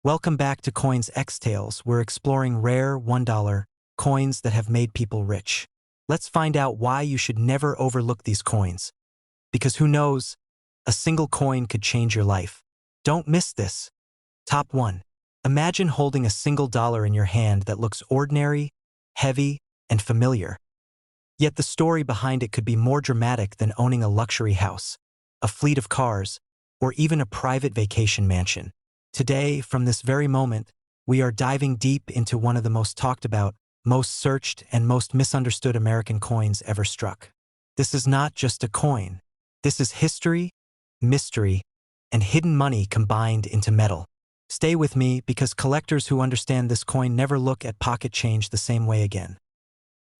Welcome back to Coins X Tales. We're exploring rare $1 coins that have made people rich. Let's find out why you should never overlook these coins. Because who knows, a single coin could change your life. Don't miss this. Top 1. Imagine holding a single dollar in your hand that looks ordinary, heavy, and familiar. Yet the story behind it could be more dramatic than owning a luxury house, a fleet of cars, or even a private vacation mansion. Today, from this very moment, we are diving deep into one of the most talked about, most searched, and most misunderstood American coins ever struck. This is not just a coin. This is history, mystery, and hidden money combined into metal. Stay with me because collectors who understand this coin never look at pocket change the same way again.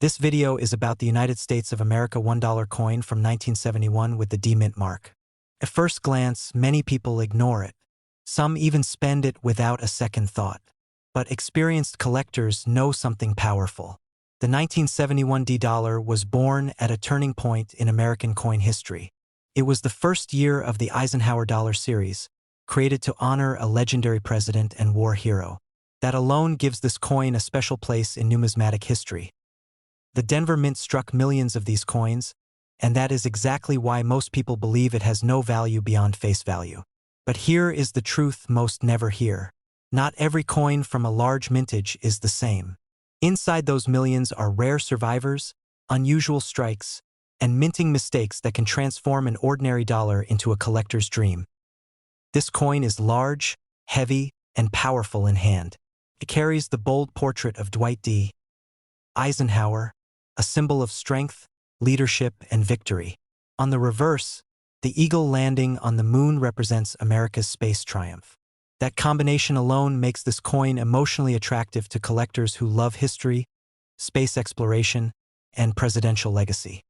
This video is about the United States of America $1 coin from 1971 with the D mint mark. At first glance, many people ignore it. Some even spend it without a second thought. But experienced collectors know something powerful. The 1971 D dollar was born at a turning point in American coin history. It was the first year of the Eisenhower dollar series, created to honor a legendary president and war hero. That alone gives this coin a special place in numismatic history. The Denver Mint struck millions of these coins, and that is exactly why most people believe it has no value beyond face value. But here is the truth most never hear. Not every coin from a large mintage is the same. Inside those millions are rare survivors, unusual strikes, and minting mistakes that can transform an ordinary dollar into a collector's dream. This coin is large, heavy, and powerful in hand. It carries the bold portrait of Dwight D. Eisenhower, a symbol of strength, leadership, and victory. On the reverse, the eagle landing on the moon represents America's space triumph. That combination alone makes this coin emotionally attractive to collectors who love history, space exploration, and presidential legacy.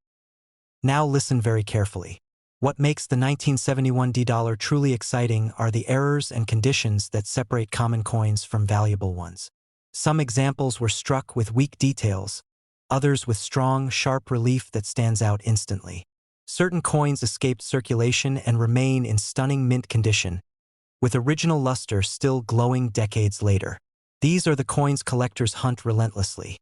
Now listen very carefully. What makes the 1971 D dollar truly exciting are the errors and conditions that separate common coins from valuable ones. Some examples were struck with weak details, others with strong, sharp relief that stands out instantly. Certain coins escaped circulation and remain in stunning mint condition, with original luster still glowing decades later. These are the coins collectors hunt relentlessly.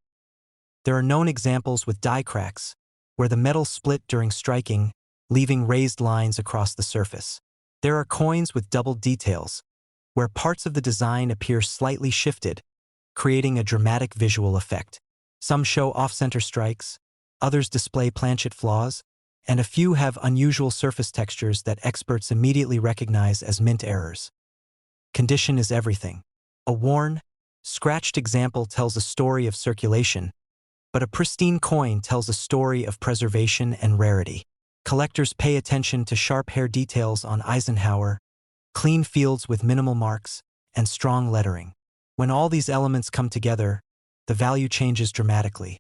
There are known examples with die cracks, where the metal split during striking, leaving raised lines across the surface. There are coins with doubled details, where parts of the design appear slightly shifted, creating a dramatic visual effect. Some show off-center strikes, others display planchet flaws, and a few have unusual surface textures that experts immediately recognize as mint errors. Condition is everything. A worn, scratched example tells a story of circulation, but a pristine coin tells a story of preservation and rarity. Collectors pay attention to sharp hair details on Eisenhower, clean fields with minimal marks, and strong lettering. When all these elements come together, the value changes dramatically.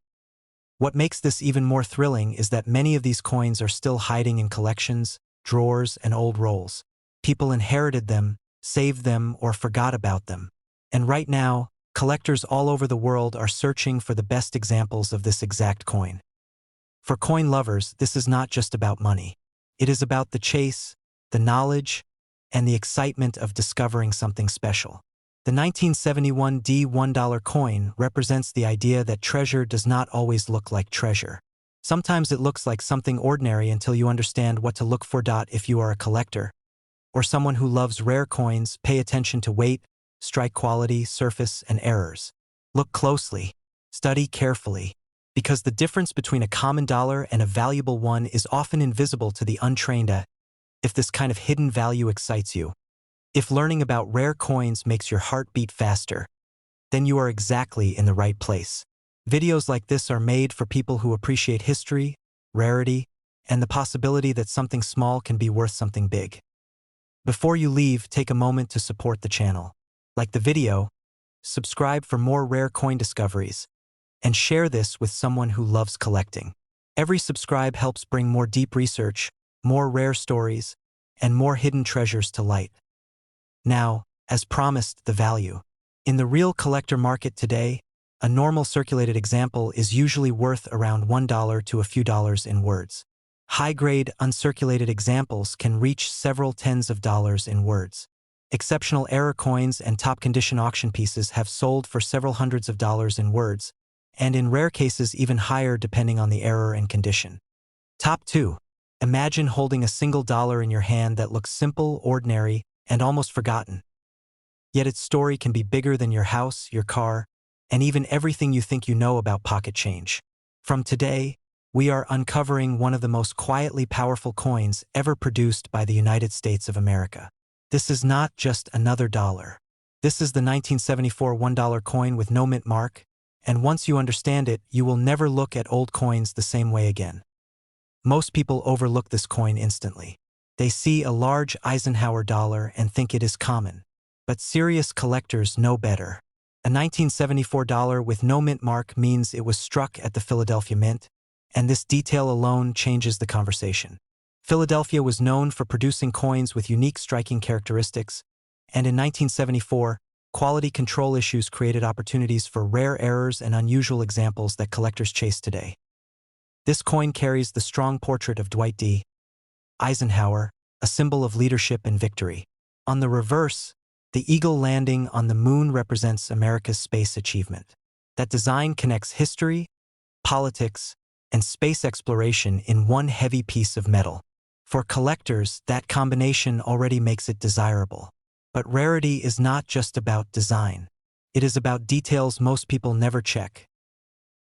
What makes this even more thrilling is that many of these coins are still hiding in collections, drawers, and old rolls. People inherited them, saved them, or forgot about them. And right now, collectors all over the world are searching for the best examples of this exact coin. For coin lovers, this is not just about money. It is about the chase, the knowledge, and the excitement of discovering something special. The 1971 D $1 coin represents the idea that treasure does not always look like treasure. Sometimes it looks like something ordinary until you understand what to look for. If you are a collector, or someone who loves rare coins, pay attention to weight, strike quality, surface, and errors. Look closely, study carefully, because the difference between a common dollar and a valuable one is often invisible to the untrained. If this kind of hidden value excites you, if learning about rare coins makes your heart beat faster, then you are exactly in the right place. Videos like this are made for people who appreciate history, rarity, and the possibility that something small can be worth something big. Before you leave, take a moment to support the channel. Like the video, subscribe for more rare coin discoveries, and share this with someone who loves collecting. Every subscribe helps bring more deep research, more rare stories, and more hidden treasures to light. Now, as promised, the value. In the real collector market today, a normal circulated example is usually worth around $1 to a few dollars in words. High-grade, uncirculated examples can reach several tens of dollars in words. Exceptional error coins and top-condition auction pieces have sold for several hundreds of dollars in words, and in rare cases even higher depending on the error and condition. Top 2. Imagine holding a single dollar in your hand that looks simple, ordinary, and almost forgotten. Yet its story can be bigger than your house, your car, and even everything you think you know about pocket change. From today, we are uncovering one of the most quietly powerful coins ever produced by the United States of America. This is not just another dollar. This is the 1974 $1 coin with no mint mark, and once you understand it, you will never look at old coins the same way again. Most people overlook this coin instantly. They see a large Eisenhower dollar and think it is common. But serious collectors know better. A 1974 dollar with no mint mark means it was struck at the Philadelphia Mint, and this detail alone changes the conversation. Philadelphia was known for producing coins with unique striking characteristics, and in 1974, quality control issues created opportunities for rare errors and unusual examples that collectors chase today. This coin carries the strong portrait of Dwight D. Eisenhower, a symbol of leadership and victory. On the reverse, the eagle landing on the moon represents America's space achievement. That design connects history, politics, and space exploration in one heavy piece of metal. For collectors, that combination already makes it desirable. But rarity is not just about design. It is about details most people never check.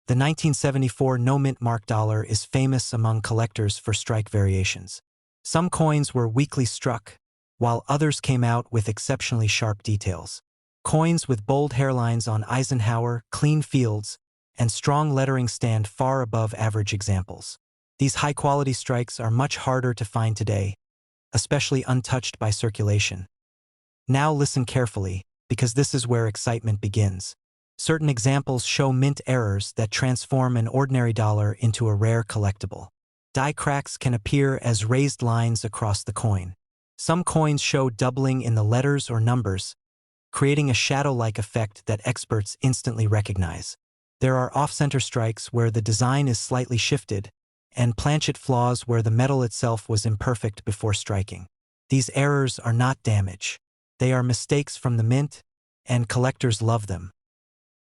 The 1974 no-mint mark dollar is famous among collectors for strike variations. Some coins were weakly struck, while others came out with exceptionally sharp details. Coins with bold hairlines on Eisenhower, clean fields, and strong lettering stand far above average examples. These high-quality strikes are much harder to find today, especially untouched by circulation. Now listen carefully, because this is where excitement begins. Certain examples show mint errors that transform an ordinary dollar into a rare collectible. Die cracks can appear as raised lines across the coin. Some coins show doubling in the letters or numbers, creating a shadow-like effect that experts instantly recognize. There are off-center strikes where the design is slightly shifted, and planchet flaws where the metal itself was imperfect before striking. These errors are not damage. They are mistakes from the mint, and collectors love them.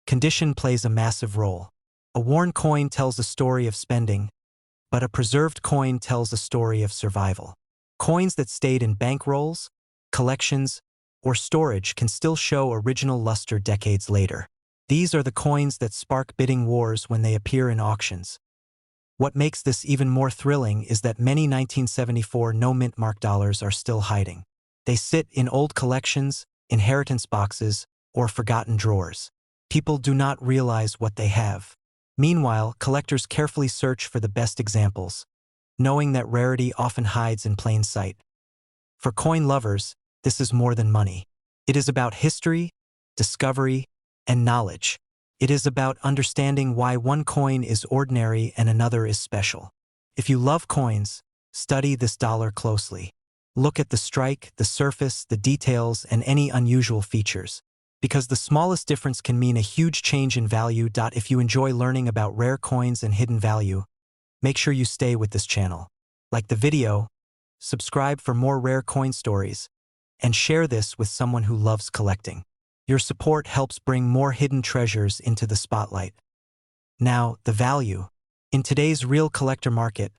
Condition plays a massive role. A worn coin tells a story of spending, but a preserved coin tells a story of survival. Coins that stayed in bank rolls, collections, or storage can still show original luster decades later. These are the coins that spark bidding wars when they appear in auctions. What makes this even more thrilling is that many 1974 no-mint mark dollars are still hiding. They sit in old collections, inheritance boxes, or forgotten drawers. People do not realize what they have. Meanwhile, collectors carefully search for the best examples, knowing that rarity often hides in plain sight. For coin lovers, this is more than money. It is about history, discovery, and knowledge. It is about understanding why one coin is ordinary and another is special. If you love coins, study this dollar closely. Look at the strike, the surface, the details, and any unusual features. Because the smallest difference can mean a huge change in value. If you enjoy learning about rare coins and hidden value, make sure you stay with this channel. Like the video, subscribe for more rare coin stories, and share this with someone who loves collecting. Your support helps bring more hidden treasures into the spotlight. Now, the value. In today's real collector market,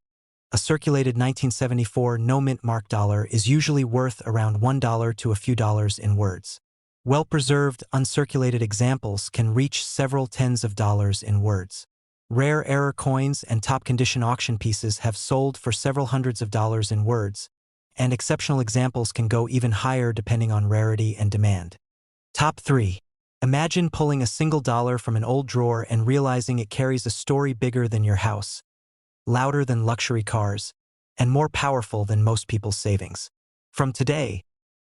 a circulated 1974 no-mint mark dollar is usually worth around $1 to a few dollars in words. Well-preserved, uncirculated examples can reach several tens of dollars in words. Rare error coins and top-condition auction pieces have sold for several hundreds of dollars in words, and exceptional examples can go even higher depending on rarity and demand. Top 3. Imagine pulling a single dollar from an old drawer and realizing it carries a story bigger than your house, louder than luxury cars, and more powerful than most people's savings. From today,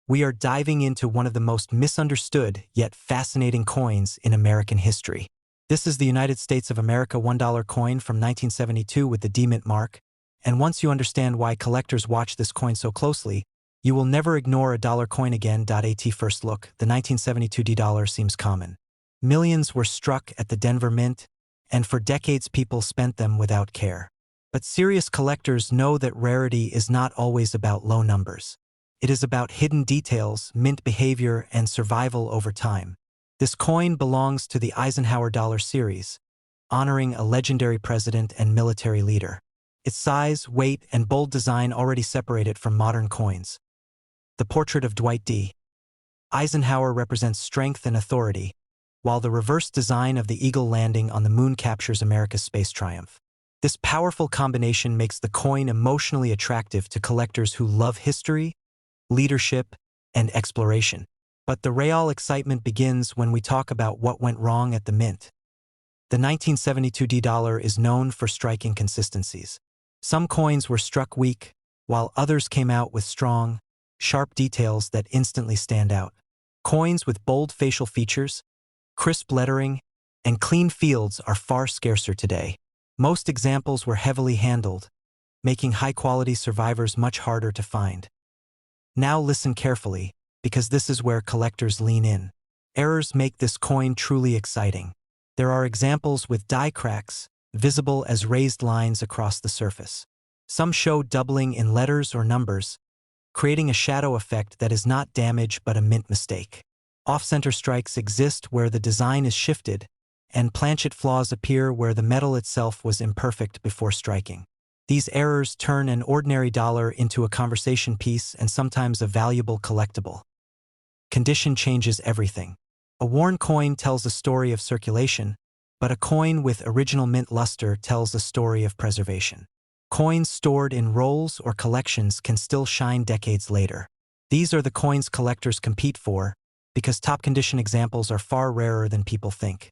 we are diving into one of the most misunderstood yet fascinating coins in American history. This is the United States of America $1 coin from 1972 with the D-mint mark, and once you understand why collectors watch this coin so closely, you will never ignore a dollar coin again. At first look, the 1972 D dollar seems common. Millions were struck at the Denver Mint, and for decades people spent them without care. But serious collectors know that rarity is not always about low numbers. It is about hidden details, mint behavior, and survival over time. This coin belongs to the Eisenhower dollar series, honoring a legendary president and military leader. Its size, weight, and bold design already separate it from modern coins. The portrait of Dwight D. Eisenhower represents strength and authority, while the reverse design of the eagle landing on the moon captures America's space triumph. This powerful combination makes the coin emotionally attractive to collectors who love history, leadership, and exploration. But the real excitement begins when we talk about what went wrong at the mint. The 1972 D dollar is known for striking consistencies. Some coins were struck weak, while others came out with strong, sharp details that instantly stand out. Coins with bold facial features, crisp lettering, and clean fields are far scarcer today. Most examples were heavily handled, making high-quality survivors much harder to find. Now listen carefully, because this is where collectors lean in. Errors make this coin truly exciting. There are examples with die cracks, visible as raised lines across the surface. Some show doubling in letters or numbers, creating a shadow effect that is not damage but a mint mistake. Off-center strikes exist where the design is shifted, and planchet flaws appear where the metal itself was imperfect before striking. These errors turn an ordinary dollar into a conversation piece and sometimes a valuable collectible. Condition changes everything. A worn coin tells a story of circulation, but a coin with original mint luster tells a story of preservation. Coins stored in rolls or collections can still shine decades later. These are the coins collectors compete for, because top-condition examples are far rarer than people think.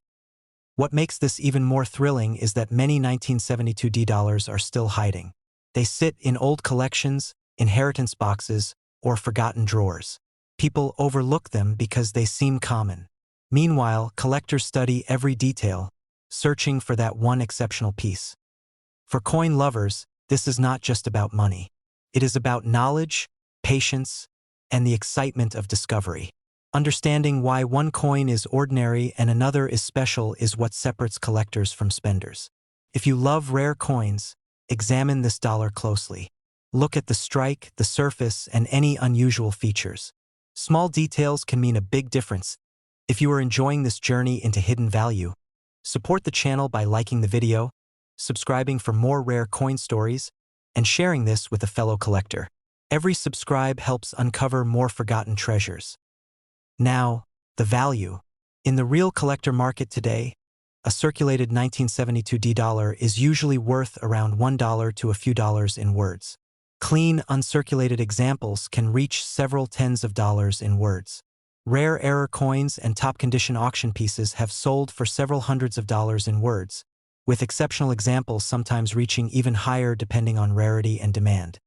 What makes this even more thrilling is that many 1972 D dollars are still hiding. They sit in old collections, inheritance boxes, or forgotten drawers. People overlook them because they seem common. Meanwhile, collectors study every detail, searching for that one exceptional piece. For coin lovers, this is not just about money. It is about knowledge, patience, and the excitement of discovery. Understanding why one coin is ordinary and another is special is what separates collectors from spenders. If you love rare coins, examine this dollar closely. Look at the strike, the surface, and any unusual features. Small details can mean a big difference. If you are enjoying this journey into hidden value, support the channel by liking the video, subscribing for more rare coin stories, and sharing this with a fellow collector. Every subscribe helps uncover more forgotten treasures. Now, the value. In the real collector market today, a circulated 1972 D dollar is usually worth around $1 to a few dollars in words. Clean, uncirculated examples can reach several tens of dollars in words. Rare error coins and top-condition auction pieces have sold for several hundreds of dollars in words, with exceptional examples sometimes reaching even higher depending on rarity and demand.